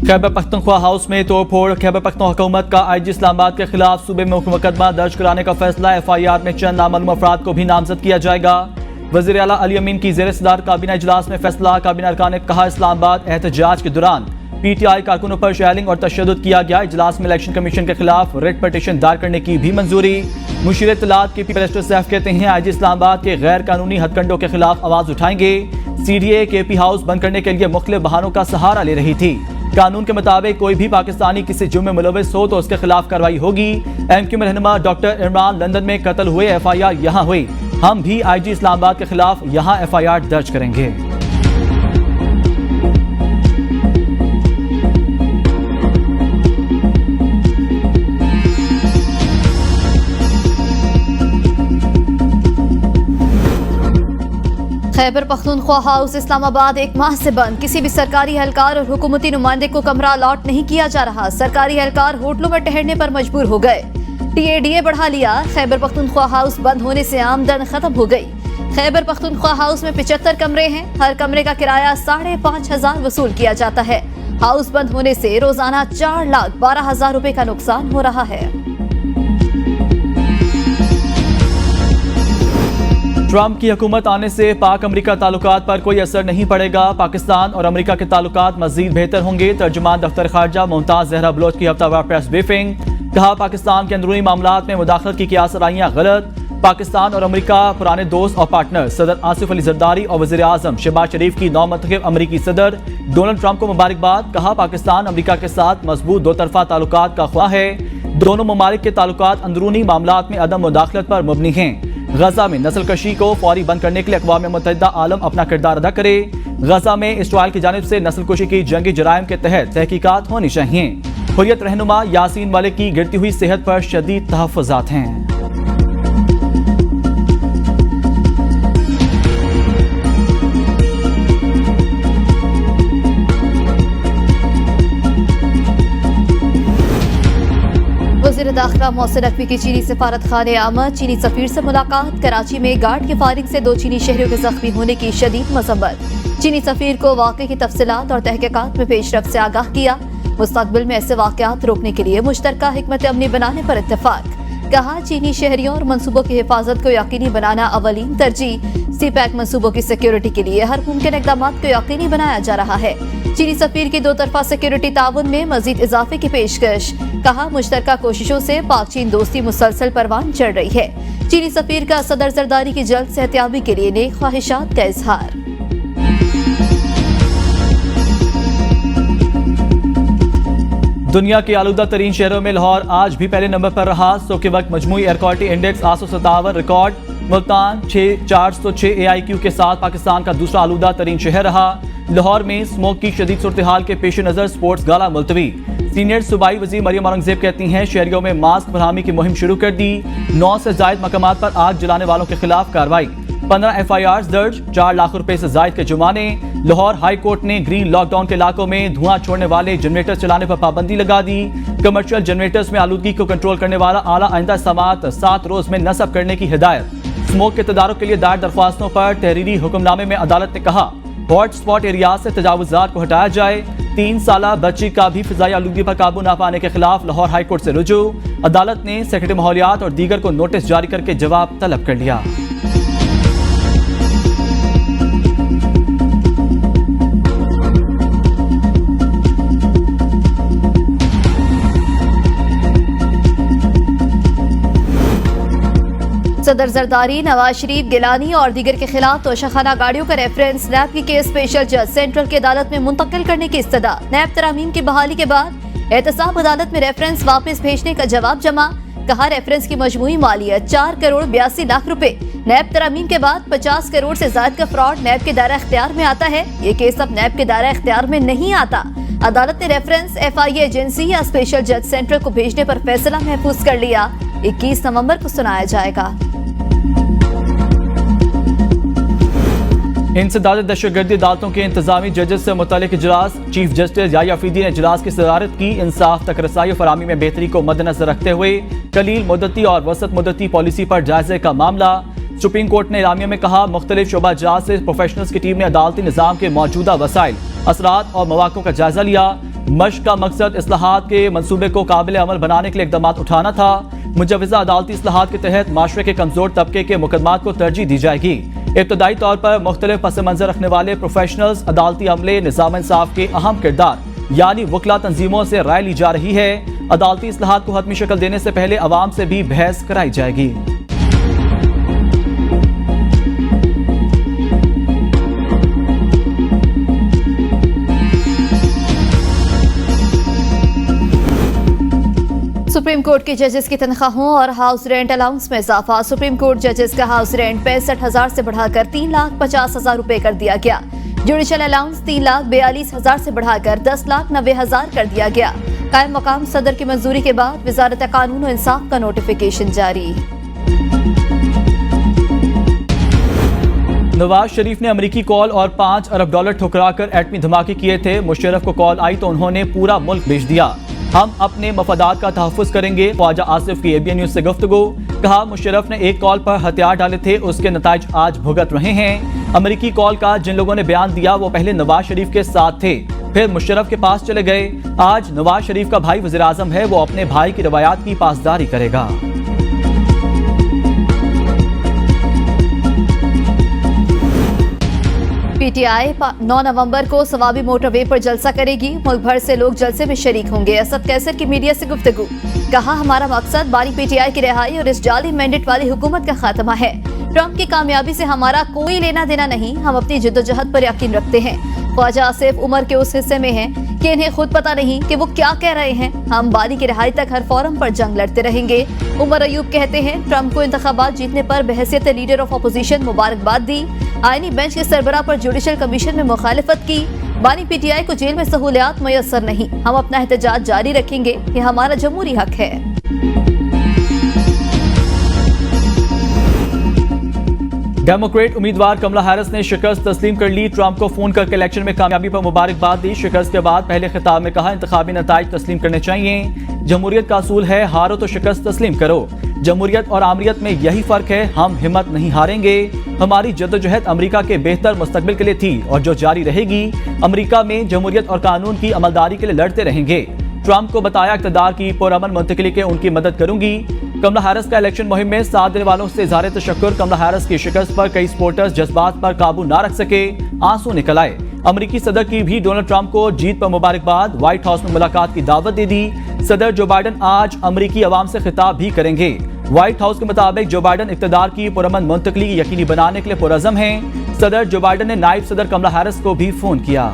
Khyber Pakhtunkhwa house में तोड़फोड़। खैबर पख्तूनख्वा हुकूमत का IG इस्लामाबाद के खिलाफ सूबे में मुकदमा दर्ज कराने का फैसला। FIR में चंद नामालूम अफराद को भी नामजद किया जाएगा। वज़ीर आला अली अमीन की ज़ेर सदार काबीना इजलास में फैसला। काबीना अरकान ने कहा इस्लामाबाद एहतजाज के दौरान PTI कारकुनों पर शेयरिंग और तशद्दुद किया गया। इजलास में इलेक्शन कमीशन के खिलाफ रिट पिटीशन दायर करने की भी मंजूरी। मुशीर इत्तलात KP बैरिस्टर सैफ कहते हैं IG इस्लामाबाद के गैर कानूनी हथकंडों के खिलाफ आवाज उठाएंगे। CDA KP हाउस बंद करने के लिए मुख्तलिफ बहानों का सहारा ले रही थी। कानून के मुताबिक कोई भी पाकिस्तानी किसी जुर्म में मुलविस हो तो उसके खिलाफ कार्रवाई होगी। MQ में रहनुमा डॉक्टर इमरान लंदन में कत्ल हुए, FIR यहाँ हुई। हम भी IG इस्लामाबाद के खिलाफ यहाँ FIR दर्ज करेंगे। खैबर पख्तूनख्वा हाउस इस्लामाबाद एक माह से बंद। किसी भी सरकारी एहलकार और हुकूमती नुमाइंदे को कमरा अलॉट नहीं किया जा रहा। सरकारी एहलकार होटलों में ठहरने पर मजबूर हो गए। TADA बढ़ा लिया। खैबर पख्तूनख्वा हाउस बंद होने से आमदन खत्म हो गई। खैबर पख्तूनख्वा हाउस में 75 कमरे हैं। हर कमरे का किराया 5,500 वसूल किया जाता है। हाउस बंद होने से रोजाना 4,12,000 रुपए का नुकसान हो रहा है। ट्रंप की हुकूमत आने से पाक अमरीका ताल्लुकात पर कोई असर नहीं पड़ेगा। पाकिस्तान और अमरीका के ताल्लुकात मजीद बेहतर होंगे। तर्जुमान दफ्तर खारजा मुमताज जहरा बलोच की हफ्तावार प्रेस ब्रीफिंग। कहा पाकिस्तान के अंदरूनी मामलात में मुदाखलत की कियास आराइयां गलत। पाकिस्तान और अमरीका पुराने दोस्त और पार्टनर। सदर आसिफ अली जरदारी और वज़ीर आज़म शहबाज शरीफ की नौमंतखब अमरीकी सदर डोनाल्ड ट्रंप को मुबारकबाद। कहा पाकिस्तान अमरीका के साथ मजबूत दो तरफा ताल्लुकात का ख्वाह है। दोनों ममालिक के ताल्लुकात अंदरूनी मामलात में अदम मुदाखलत पर मबनी हैं। गजा में नस्ल कशी को फौरी बंद करने के लिए अक़वाम मुत्तहिदा आलम अपना किरदार अदा करे। गजा में इसराइल की जानिब से नस्ल कशी की जंगी जराइम के तहत तहकीकात होनी चाहिए। हुर्रियत रहनुमा यासीन मलिक की गिरती हुई सेहत पर शदीद तहफ़्फ़ुज़ात हैं। वज़ीर दाखिला मोहसिन नकवी की चीनी सफारत खाने आमद। चीनी सफीर से मुलाकात। कराची में गार्ड की फायरिंग से 2 चीनी शहरियों के जख्मी होने की शदीद मज़म्मत। चीनी सफीर को वाक़े की तफसीलात और तहकीकात में पेशरफ्त से आगाह किया। मुस्तक़बिल में ऐसे वाक़यात रोकने के लिए मुश्तरका हिकमत अमली बनाने पर इत्तेफाक। कहा चीनी शहरियों और मनसूबों की हिफाजत को यकीनी बनाना अवलीन तरजीह। CPEC मनसूबों की सिक्योरिटी के लिए हर मुमकिन इक़दाम को यकीनी बनाया जा रहा है। चीनी सफीर की 2 तरफा सिक्योरिटी ताउन में मजीद इजाफे की पेशकश। कहा मुश्तरका कोशिशों से पाक चीन दोस्ती मुसलसल परवान चढ़ रही है। चीनी सफीर का सदर जरदारी की जल्द सेहतियाबी के लिए नेक ख्वाहिशात का इजहार। दुनिया के आलूदा तरीन शहरों में लाहौर आज भी पहले नंबर पर रहा। सो के वक्त मजमूई air quality index 857 record. Multan 406 AIQ के साथ पाकिस्तान का दूसरा आलूदा तरीन शहर रहा। लाहौर में स्मोक की शदीद सूरत हाल के पेश नज़र स्पोर्ट्स गाला मुलतवी। सीनियर सूबाई वज़ीर मरियम औरंगजेब कहती हैं शहरियों में मास्क फरहमी की मुहिम शुरू कर दी। 9 से जायद मकामात पर आग जलाने वालों के खिलाफ कार्रवाई। 15 FIRs दर्ज। 4 लाख रुपए से जायद के जुर्माने। लाहौर हाई कोर्ट ने ग्रीन लॉकडाउन के इलाकों में धुआं छोड़ने वाले जनरेटर चलाने पर पाबंदी लगा दी। कमर्शियल जनरेटर्स में आलूदगी को कंट्रोल करने वाला आला आइंदा इक़दामात 7 रोज में नस्ब करने की हिदायत। स्मोक के तदारुक के लिए दायर दरख्वास्तों पर तहरीरी हुक्मनामे में अदालत ने कहा हॉट स्पॉट एरिया से तजावुज़ात को हटाया जाए। 3 साला बच्ची का भी फिजाई आलूगी पर काबू न पाने के खिलाफ लाहौर हाई कोर्ट से रुजू। अदालत ने सेक्रेटरी माहौलियात और दीगर को नोटिस जारी करके जवाब तलब कर लिया। सदर जरदारी, नवाज शरीफ, गिलानी और दीगर के खिलाफ तोशाखाना गाड़ियों का रेफरेंस नैब की केस स्पेशल जज सेंट्रल की अदालत में मुंतकिल करने की इस्तदा। नैब तरामीम की बहाली के बाद एहतसाब अदालत में रेफरेंस वापस भेजने का जवाब जमा। कहा रेफरेंस की मजमूई मालियत 4 करोड़ 82 लाख रुपए। नैब तरामीम के बाद 50 करोड़ से ज्यादा का फ्रॉड नैब के दायरा इख्तियार में आता है। ये केस अब नैब के दायरा इख्तियार में नहीं आता। अदालत ने रेफरेंस FIA एजेंसी या स्पेशल जज सेंट्रल को भेजने पर फैसला महफूज कर लिया। 21 नवंबर को सुनाया जाएगा। इंसदाद दहशतगर्दी अदालतों के इंतजामी जजेस से मुतल्लिक इजलास। चीफ जस्टिस याह्या अफरीदी ने इजलास की सदारत की। इंसाफ तक रसाई और फराहमी में बेहतरी को मद्देनजर रखते हुए कलील मुद्दती और वसत मुद्दती पॉलिसी पर जायजे का मामला। सुप्रीम कोर्ट ने इलामिया में कहा मुख्तलिफ शोबा जात से प्रोफेशनल्स की टीम ने अदालती निज़ाम के मौजूदा वसाइल, असरात और मौक़ों का जायजा लिया। मश्क का मकसद इस्लाहात के मंसूबे को काबिल अमल बनाने के लिए इकदाम उठाना था। मुजव्वज़ा अदालती इस्लाहात के तहत माशरे के कमजोर तबके के मुकदमात को तरजीह दी जाएगी। इब्तदाई तौर पर मुख्तलिफ पस मंजर रखने वाले प्रोफेशनल्स, अदालती अमले, निज़ाम इंसाफ के अहम किरदार यानी वकला तंजीमों से राय ली जा रही है। अदालती इस्लाहात को हतमी शक्ल देने से पहले अवाम से भी बहस कराई जाएगी। सुप्रीम कोर्ट के जजेस की तनख्वाहों और हाउस रेंट अलाउंस में इजाफा। सुप्रीम कोर्ट जजेस का हाउस रेंट 65,000 से बढ़ाकर 3,50,000 रुपए कर दिया गया। जुडिशल अलाउंस 3,42,000 से बढ़ाकर 10,90,000 कर दिया गया। कायम मकाम सदर की मंजूरी के बाद वजारत कानून और इंसाफ का नोटिफिकेशन जारी। नवाज शरीफ ने अमेरिकी कॉल और $5 अरब ठुकराकर एटमी धमाके किए थे। मुशर्रफ को कॉल आई तो उन्होंने पूरा मुल्क भेज दिया। हम अपने मफादात का तहफ़्फ़ुज़ करेंगे। ख्वाजा आसिफ की ABN न्यूज़ से गुफ्तगू। कहा, मुशर्रफ ने एक कॉल पर हथियार डाले थे, उसके नताइज आज भुगत रहे हैं। अमेरिकी कॉल का जिन लोगों ने बयान दिया वो पहले नवाज शरीफ के साथ थे, फिर मुशर्रफ के पास चले गए। आज नवाज शरीफ का भाई वज़ीर आज़म है, वो अपने भाई की रवायात की पासदारी करेगा। PTI 9 नवंबर को सवाबी मोटरवे पर जलसा करेगी। मुल्क भर से लोग जलसे में शरीक होंगे। असद कैसर की मीडिया से गुफ्तगू। कहा, हमारा मकसद बानी PTI की रिहाई और इस जाली मैंडेट वाली हुकूमत का खात्मा है। ट्रंप की कामयाबी से हमारा कोई लेना देना नहीं, हम अपनी जिद्दोजहद पर यकीन रखते हैं। ख्वाजा आसिफ उम्र के उस हिस्से में हैं कि इन्हें खुद पता नहीं कि वो क्या कह रहे हैं। हम बानी की रिहाई तक हर फोरम पर जंग लड़ते रहेंगे। उमर अयूब कहते हैं, ट्रंप को इंतखाबात जीतने पर बहैसियत लीडर ऑफ अपोजिशन मुबारकबाद दी। आईनी बेंच के सरबराह पर जुडिशल कमीशन में मुखालिफत की। बानी PTI को जेल में सहूलियात मुयस्सर नहीं, हम अपना एहतजाज जारी रखेंगे, ये हमारा जमहूरी हक है। डेमोक्रेट उम्मीदवार कमला हैरिस ने शिकस्त तस्लीम कर ली। ट्रंप को फोन करके इलेक्शन में कामयाबी पर मुबारकबाद दी। शिकस्त के बाद पहले खिताब में कहा, इंतखाबी नताइज तस्लीम करने चाहिए। जमहूरियत का असूल है, हारो तो शिकस्त तस्लीम करो। जमहूरियत और आमरीत में यही फर्क है, हम हिम्मत नहीं हारेंगे। हमारी जद्दोजहद अमेरिका के बेहतर मुस्तकबिल के लिए थी और जो जारी रहेगी। अमेरिका में जमहूरियत और कानून की अमलदारी के लिए लड़ते रहेंगे। ट्रंप को बताया, इक़्तिदार की पुरअमन मुंतकिली के उनकी मदद करूंगी। कमला हैरिस का इलेक्शन मुहिम में साथ देने वालों से इज़हार तशक्कुर। कमला हैरिस की शिकस्त पर कई सपोर्टर्स जज्बात पर काबू ना रख सके, आंसू निकल आए। अमेरिकी सदर की भी डोनाल्ड ट्रंप को जीत पर मुबारकबाद। व्हाइट हाउस में मुलाकात की दावत दे दी। सदर जो बाइडन आज अमेरिकी अवाम से खिताब भी करेंगे। व्हाइट हाउस के मुताबिक जो बाइडन इक़्तिदार की पुरअमन मुंतकली यकीनी बनाने के लिए पुरअज़म हैं। सदर जो बाइडन ने नायब सदर कमला हैरिस को भी फोन किया।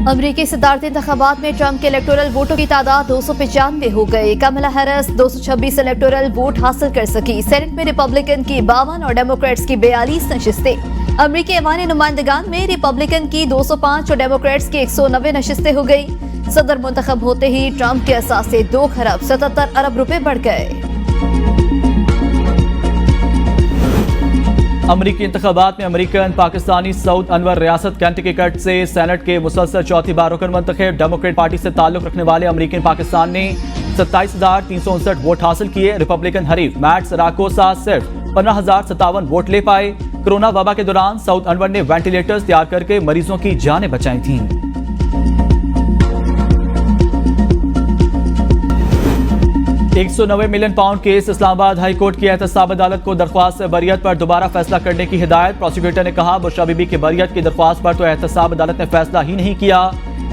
अमरीकी सदारती इंतखाबात में ट्रंप के इलेक्टोरल वोटों की तादाद 295 हो गई। कमला हैरिस 226 इलेक्टोरल वोट हासिल कर सकी। सेनेट में रिपब्लिकन की 52 और डेमोक्रेट्स की 42 नशिस्तें। अमरीकी ऐवान नुमाइंदगान में रिपब्लिकन की 205 और डेमोक्रेट्स की 190 नशिस्तें हो गई। सदर मुंतखब होते ही ट्रंप के असासे 2 खरब 77 अरब रुपए बढ़ गए। अमरीकी इंतखाबात में अमरीकन पाकिस्तानी सऊद अनवर रियासत कैंटिकट से सेनेट के मुसलसल चौथी बार रुकन मुंतखब। डेमोक्रेट पार्टी से ताल्लुक रखने वाले अमरीकन पाकिस्तान ने 27,359 वोट हासिल किए। रिपब्लिकन हरीफ मैट सराकोसा सिर्फ 15,057 वोट ले पाए। कोरोना वबा के दौरान सऊद अनवर ने वेंटिलेटर्स तैयार करके मरीजों की जानें बचाई थीं। £190 million case. Islamabad high court की एहतसाब अदालत को दरख्वास्त से बरियत पर दोबारा फैसला करने की हिदायत। प्रोसिक्यूटर ने कहा, बुशरा बीबी की बरियत की दरख्वास्त पर तो एहतसाब अदालत ने फैसला ही नहीं किया।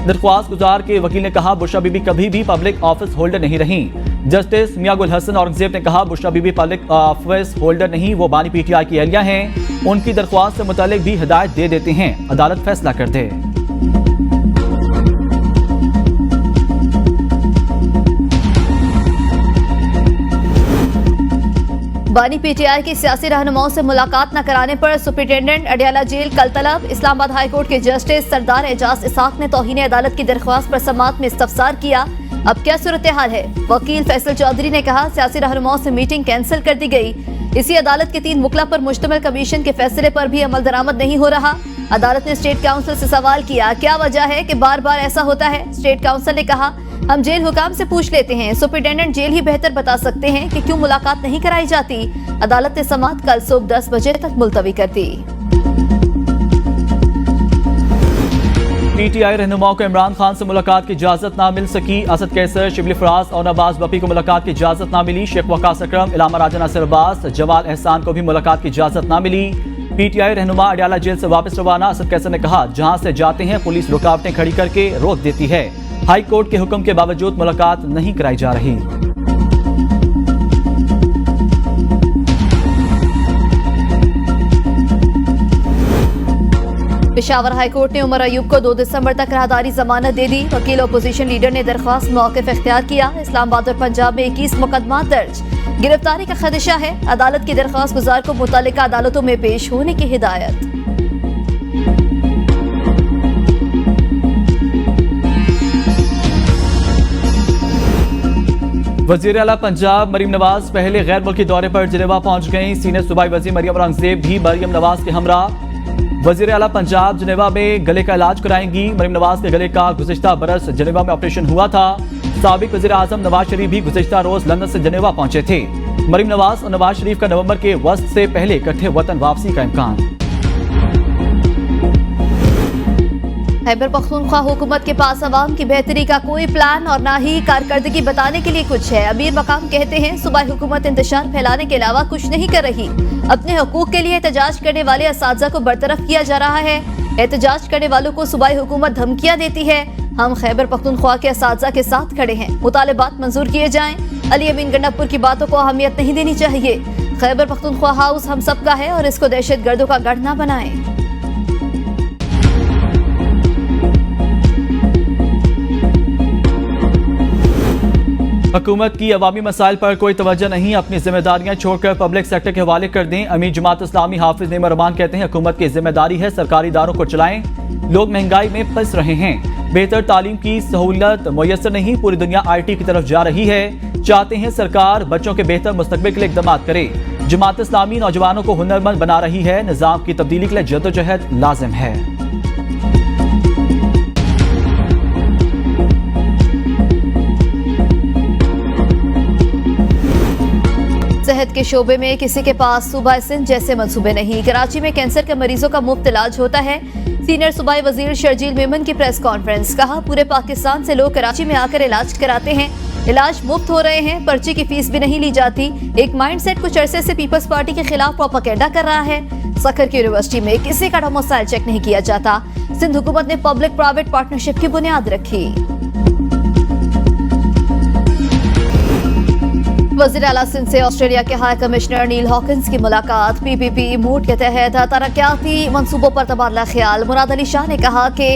दरख्वास्त गुजार के वकील ने कहा, बुशरा बीबी कभी भी पब्लिक ऑफिस होल्डर नहीं रही। जस्टिस मियां गुल हसन औरंगजेब ने कहा, Bushra Bibi public office holder नहीं, वो बानी PTI की एहलिया हैं। उनकी दरख्वास्त से मुतालिक भी हिदायत दे देते हैं, अदालत फैसला कर दे। बानी PTI की सियासी रहनुमाओं से मुलाकात न कराने पर सुप्रिंटेंडेंट अडियाला जेल कल तलब। इस्लामाबाद हाई कोर्ट के जस्टिस सरदार एजाज इसाक ने तौहीन अदालत की दरख्वास्त पर समाअत में इस्तफसार किया। अब क्या सूरत हाल है? वकील फैसल चौधरी ने कहा, सियासी रहनुमाओं से मीटिंग कैंसिल कर दी गई। इसी अदालत के 3 मुकला पर मुश्तमिल कमीशन के फैसले पर भी अमल दरामद नहीं हो रहा। अदालत ने स्टेट काउंसिल से सवाल किया, क्या वजह है कि बार बार ऐसा होता है? स्टेट काउंसिल ने कहा, हम जेल हुकाम से पूछ लेते हैं। सुपरिटेंडेंट जेल ही बेहतर बता सकते हैं कि क्यों मुलाकात नहीं कराई जाती। अदालत ने समाअत कल सुबह 10 बजे तक मुलतवी कर दी। पीटीआई रहनुमाओं को इमरान खान से मुलाकात की इजाजत ना मिल सकी। असद कैसर, शिबली फराज और नवाज बपी को मुलाकात की इजाजत ना मिली। शेख वकास अकरम, इलामा राजा नासिर अब्बास, जमाल एहसान को भी मुलाकात की इजाजत ना मिली। पीटीआई रहनुमा अडयाला जेल से वापस रवाना। असद कैसर ने कहा, जहां से जाते हैं पुलिस रुकावटें खड़ी करके रोक देती है। हाई कोर्ट के हुक्म के बावजूद मुलाकात नहीं कराई जा रही। पेशावर हाई कोर्ट ने उमर अयूब को 2 दिसंबर तक राहदारी जमानत दे दी। वकील अपोजिशन लीडर ने दरख्वास्त मौक़िफ़ इख्तियार किया। इस्लामाबाद और पंजाब में 21 मुकदमा दर्ज। गिरफ्तारी का खदशा है। अदालत की दरख्वास्त गुजार को मुतल्लिका अदालतों में पेश होने की हिदायत। वज़ीर आला पंजाब मरीम नवाज पहले गैर मुल्की दौरे पर जिनेवा पहुंच गईं। सीनियर सूबाई वज़ीर मरियम औरंगज़ेब भी मरीम नवाज के हमरा। वज़ीर आला पंजाब जिनेवा में गले का इलाज कराएंगी। मरीम नवाज के गले का गुज़िश्ता बरस जिनेवा में ऑपरेशन हुआ था। साबिक वज़ीर आज़म नवाज शरीफ भी गुज़िश्ता रोज लंदन से जिनेवा पहुंचे थे। मरीम नवाज और नवाज शरीफ का नवंबर के वस्त से पहले इकट्ठे वतन वापसी का इम्कान। खैबर पख्तूनख्वा हुकूमत के पास अवाम की बेहतरी का कोई प्लान और ना ही कारकर्दगी बताने के लिए कुछ है। अमीर मकाम कहते हैं सूबाई हुकूमत इंतशार फैलाने के अलावा कुछ नहीं कर रही। अपने हकूक के लिए एहतजाज करने वाले असातिज़ा को बरतरफ किया जा रहा है। एहतजाज करने वालों को सूबाई हुकूमत धमकियां देती है। हम खैबर पख्तूनख्वा के असातिज़ा के साथ खड़े हैं। मुतालिबात मंजूर किए जाएं। अली अमीन गंडापुर की बातों को अहमियत नहीं देनी चाहिए। खैबर पख्तूनख्वा हाउस हम सबका है और इसको दहशत गर्दों का गढ़ न बनाएं। हुकूमत की अवामी मसाइल पर कोई तवज्जो नहीं। अपनी जिम्मेदारियां छोड़कर पब्लिक सेक्टर के हवाले कर दें। अमीर जमात इस्लामी हाफिज नेम रहमान कहते हैं, हुकूमत की जिम्मेदारी है सरकारी इदारों को चलाएं। लोग महंगाई में फंस रहे हैं। बेहतर तालीम की सहूलत मुयसर नहीं। पूरी दुनिया IT की तरफ जा रही है। चाहते हैं सरकार बच्चों के बेहतर मुस्तकबिल के लिए इक़दाम करे। जमात इस्लामी नौजवानों को हुनरमंद बना रही है। निज़ाम की तब्दीली के लिए जद्दोजहद लाजिम है। सेहत के शोबे में किसी के पास सूबा सिंध जैसे मंसूबे नहीं। कराची में कैंसर के मरीजों का मुफ्त इलाज होता है। सीनियर सूबाई वजीर शर्जील मेमन की प्रेस कॉन्फ्रेंस। कहा, पूरे पाकिस्तान से लोग कराची में आकर इलाज कराते हैं। इलाज मुफ्त हो रहे हैं। पर्ची की फीस भी नहीं ली जाती। एक माइंडसेट कुछ अरसे से पीपल्स पार्टी के खिलाफ प्रोपेगेंडा कर रहा है। सखर की यूनिवर्सिटी में किसी का डोमिसाइल चेक नहीं किया जाता। सिंध हुकूमत ने पब्लिक प्राइवेट पार्टनरशिप की बुनियाद रखी। वज़ीर आला सिंध से ऑस्ट्रेलिया के हाई कमिश्नर नील हॉकिंस की मुलाकात। PPP मूड के तहत तरक्याती मंसूबों पर तबादला ख्याल। मुराद अली शाह ने कहा कि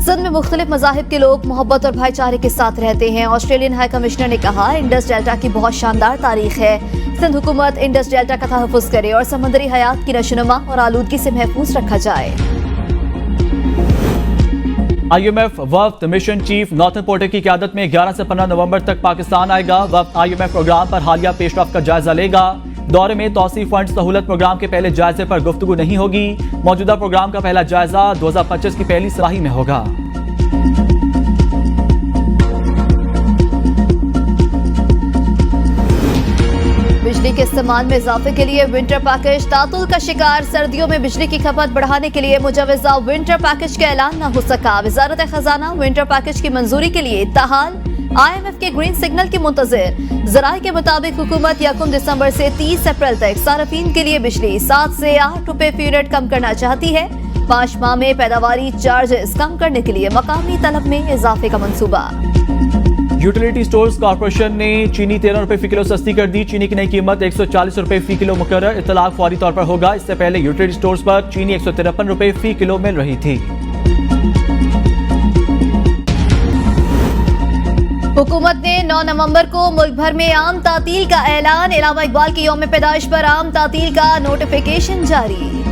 सिंध में मुख्तलिफ मज़ाहिब के लोग मोहब्बत और भाईचारे के साथ रहते हैं। ऑस्ट्रेलियन हाई कमिश्नर ने कहा, इंडस डेल्टा की बहुत शानदार तारीख है। सिंध हुकूमत इंडस डेल्टा का तहफ़्फ़ुज़ करे और समंदरी हयात की नशोनुमा और आलूदगी से महफूज रखा जाए। IMF वफ्द मिशन चीफ नॉर्थन पोर्टर की क़यादत में 11 से 15 नवंबर तक पाकिस्तान आएगा। वफ्द IMF प्रोग्राम पर हालिया पेशरफ्त का जायजा लेगा। दौरे में तौसीफ फंड सहूलत प्रोग्राम के पहले जायजे पर गुफ्तगू नहीं होगी। मौजूदा प्रोग्राम का पहला जायजा 2025 की पहली सलाही में होगा। बिजली के इस्तेमाल में इजाफे के लिए विंटर पैकेज तातुल का शिकार। सर्दियों में बिजली की खपत बढ़ाने के लिए मुजवजा विंटर पैकेज का ऐलान न हो सका। वजारत खजाना विंटर पैकेज की मंजूरी के लिए ताहाल IMF के ग्रीन सिग्नल की मुंतजिर। जराये के मुताबिक हुकूमत 1 दिसंबर से 30 अप्रैल तक सार्फिन के लिए बिजली 7 से 8 रुपए फी यूनिट कम करना चाहती है। 5 माह में पैदावारी चार्जेस कम करने के लिए मकामी तलब में इजाफे का मंसूबा। यूटिलिटी स्टोर्स कॉर्पोरेशन ने चीनी 13 रुपए फी किलो सस्ती कर दी। चीनी की नई कीमत 140 रुपए फी किलो मुकर्रर। इतलाक फौरी तौर पर होगा। इससे पहले यूटिलिटी स्टोर्स पर चीनी 153 रुपए फी किलो मिल रही थी। हुकूमत ने 9 नवंबर को मुल्क भर में आम तातील का ऐलान। इलामा इकबाल की यौम पैदाइश पर आम तातील का नोटिफिकेशन जारी।